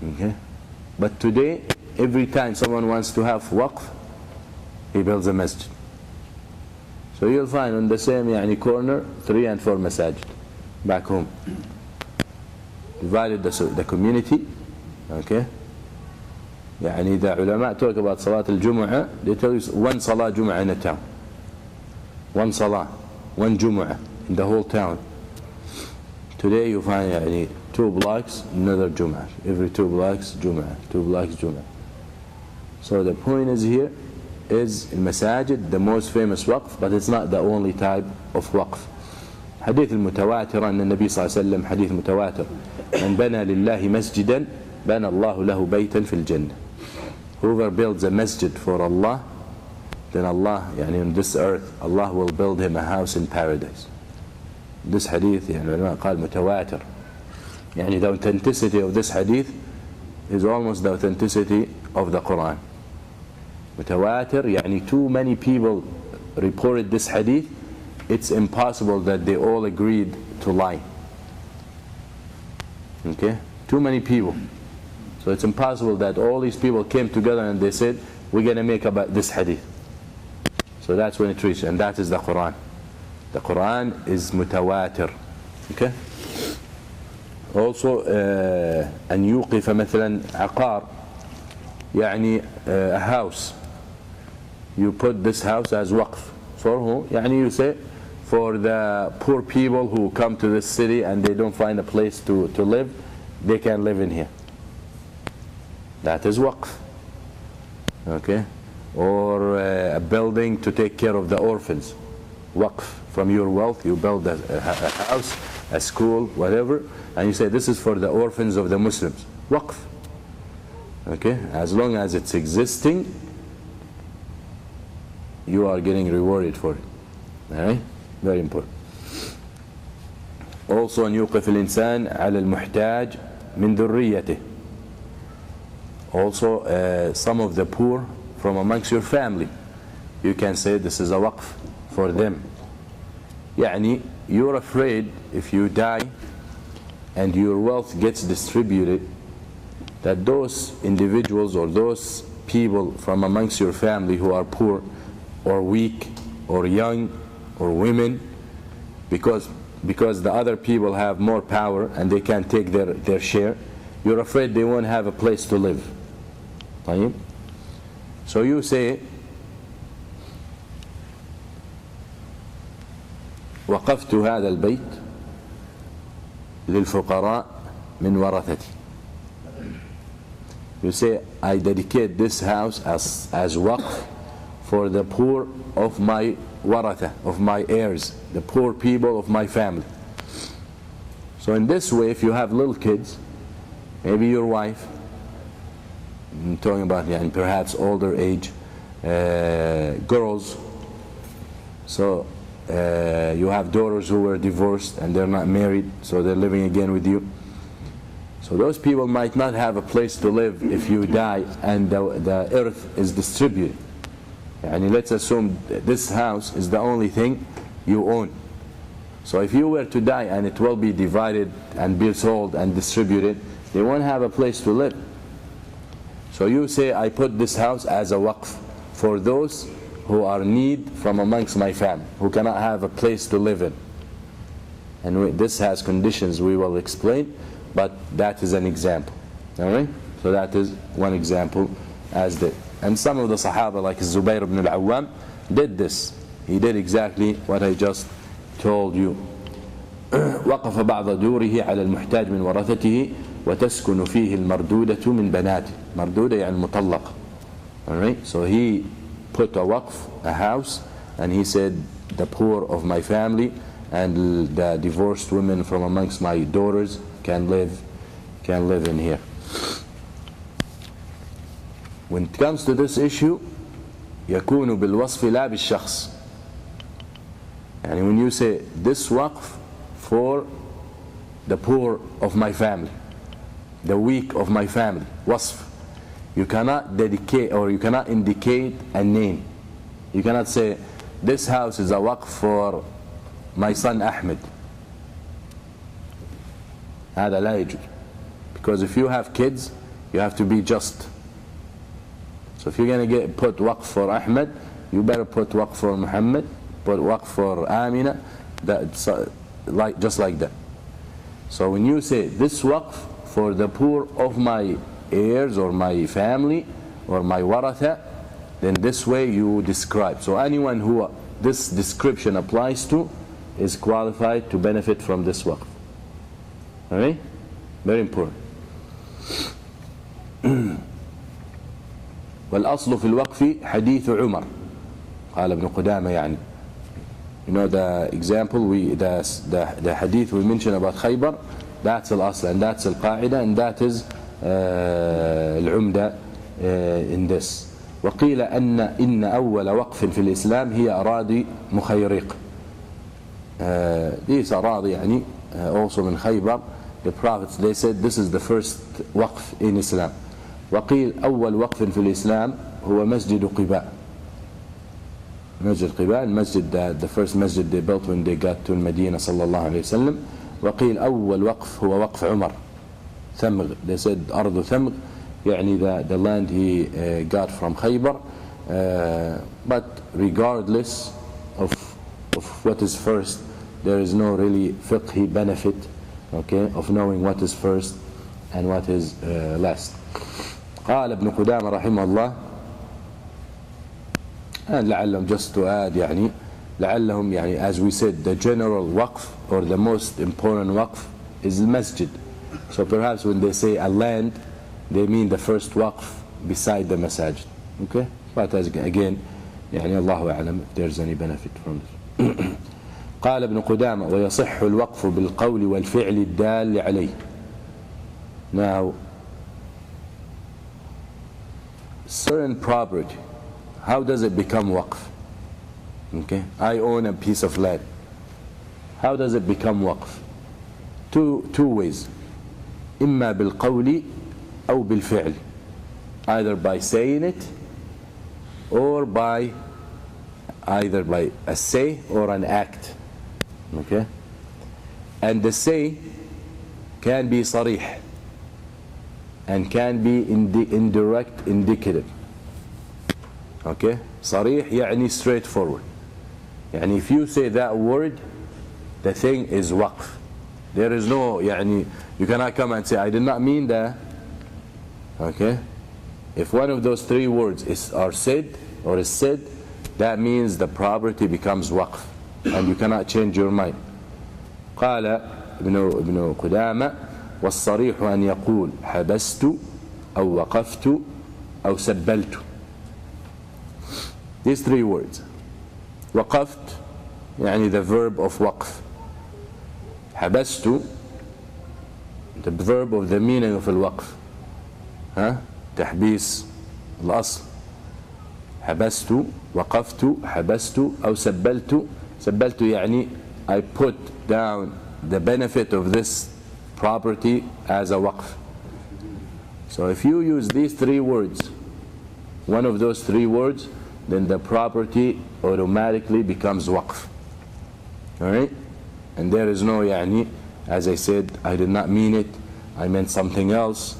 Okay? But today, every time someone wants to have waqf, he builds a masjid. So you'll find on the same corner 3 and 4 masajid back home. Divided the community. Okay? The ulama talk about Salat al-Jumu'ah, they tell you 1 Salah Jumu'ah in a town. 1 Salah, 1 Jumu'ah in the whole town. Today you find 2 blocks, another Jumu'ah. Every 2 blocks, Jumu'ah. 2 blocks, Jumu'ah. So the point is here, is in Masajid the most famous waqf, but it's not the only type of waqf. حديث المتواتر أن النبي صلى الله عليه وسلم حديث متواتر من بنى لله مسجدا بنى الله له بيتا في الجنة. Whoever builds a masjid for Allah, then Allah, on this earth, Allah will build him a house in paradise. This hadith, العلماء قال متواتر. The authenticity of this hadith is almost the authenticity of the Quran. Mutawatir, too many people reported this hadith, it's impossible that they all agreed to lie. Okay? Too many people. So it's impossible that all these people came together and they said, we're going to make about this hadith. So that's when it reached, and that is the Quran. The Quran is mutawatir. Okay? Also, أن يوقف مثلا عقار, a house. You put this house as waqf. For who? You say, for the poor people who come to this city and they don't find a place to live, they can live in here. That is waqf. Okay? Or a building to take care of the orphans. Waqf. From your wealth, you build a house, a school, whatever, and you say, this is for the orphans of the Muslims. Waqf. Okay? As long as it's existing, you are getting rewarded for it. Alright? Very important. Also, أن يوقف الإنسان على المحتاج من ذريته. Also, some of the poor from amongst your family, you can say this is a waqf for them. You're afraid if you die and your wealth gets distributed, that those individuals or those people from amongst your family who are poor or weak or young or women, because the other people have more power and they can take their share, you're afraid they won't have a place to live. So you say, وقفت هذا البيت للفقراء من ورثتي. You say, I dedicate this house as waqf for the poor of my waratha, of my heirs, the poor people of my family. So in this way, if you have little kids, maybe your wife, I'm talking about perhaps older age girls, so you have daughters who were divorced and they're not married, so they're living again with you. So those people might not have a place to live if you die and the earth is distributed. Let's assume this house is the only thing you own. So if you were to die and it will be divided and be sold and distributed, they won't have a place to live. So you say, I put this house as a waqf for those who are in need from amongst my family, who cannot have a place to live in. And this has conditions we will explain, but that is an example. Alright? So that is one example as the. And some of the Sahaba like Zubayr ibn al-Awwam did this. He did exactly what I just told you. وقف بعض دوره على المحتاج من ورثته وتسكن فيه المردودة من بناته. مردودة يعني مطلقة. Alright? So he put a waqf, a house, and he said the poor of my family and the divorced women from amongst my daughters can live in here. When it comes to this issue, يكون بالوصف لا بالشخص. And when you say this waqf for the poor of my family, the weak of my family, wasf, you cannot dedicate or you cannot indicate a name. You cannot say this house is a waqf for my son Ahmed. هذا لا يجوز. Because if you have kids You have to be just. So if you're going to put waqf for Ahmed, you better put waqf for Muhammad, put waqf for Amina, just like that. So when you say this waqf for the poor of my heirs or my family or my waratha, then this way you describe. So anyone who this description applies to is qualified to benefit from this waqf. Alright? Very important. والأصل في الوقف حديث عمر قال ابن قدامة يعني. You know the example, the hadith we mentioned about Khaybar, that's al-asl and that's al-qa'ida and that is al-umda in this. وقيل إن أول وقف في الإسلام هي أراضي مخيريق. These أراضي يعني also من Khaybar. The prophets, they said this is the first waqf in Islam. وقيل أول وقف في الإسلام هو مسجد قباء. Masjid Qiba, المسجد the first masjid they built when they got to Medina صلى الله عليه وسلم. وقيل أول وقف هو وقف عمر. ثمغ, they said أرض ثمغ, يعني the land he got from Khaybar. But regardless of what is first, there is no really fiqhi benefit, okay, of knowing what is first and what is last. قال ابن قدامة رحمه الله, and لعلهم, just to add يعني, لعلهم يعني, as we said, the general waqf or the most important waqf is the masjid. So perhaps when they say a land, they mean the first waqf beside the masajid. Okay? But as again, يعني الله أعلم if there's any benefit from this. قال ابن قدامة ويصح الوقف بالقول والفعل الدال عليه. Now, certain property, how does it become waqf? Okay, I own a piece of land. How does it become waqf? Two ways. إما بالقول أو بالفعل. Either by saying it or by either by a say or an act. Okay? And the say can be صريح and can be indirect indicative. Okay? صريح يعني straightforward. يعني if you say that word, the thing is waqf. There is no, يعني, you cannot come and say, I did not mean that. Okay? If one of those three words are said or is said, that means the property becomes waqf and you cannot change your mind. قال ابن قدامة والصريح أن يقول حبست أو وقفت أو سبلت. These three words. وقفت يعني the verb of waqf. حبست, the verb of the meaning of الوقف. تحبيس الأصل. حبست, وقفت, حبست أو سبلت. سبلت يعني I put down the benefit of this property as a waqf. So if you use these three words, one of those three words, then the property automatically becomes waqf. Alright? And there is no يعني, as I said, I did not mean it, I meant something else,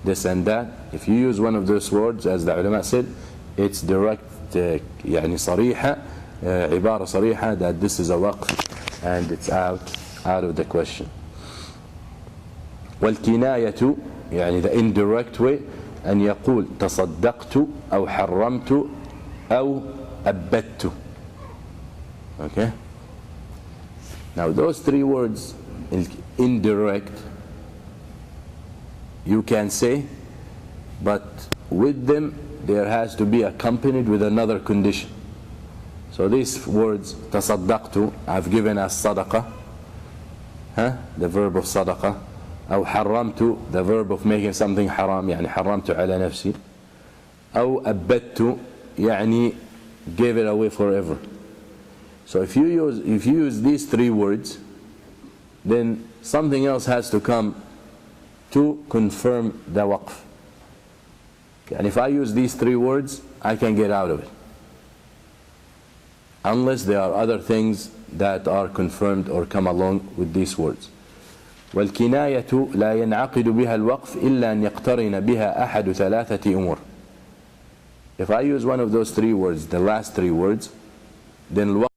this and that. If you use one of those words, as the ulama said, it's direct, يعني صريحة, عبارة صريحة that this is a waqf and it's out of the question. والكناية يعني the indirect way أن يقول تصدقت أو حرمت أو أبدت. Okay? Now those three words, indirect, you can say, but with them there has to be accompanied with another condition. So these words, تصدقت, I've given as sadaqah, the verb of sadaqah, أو حرمت, the verb of making something haram, يعني حرمت على نفسي, أو أبدت, يعني gave it away forever. So if you use these three words, then something else has to come to confirm the waqf. And if I use these three words, I can get out of it, unless there are other things that are confirmed or come along with these words. والكناية لا ينعقد بها الوقف إلا أن يقترن بها أحد ثلاثة أمور. If I use one of those three words, the last three words, then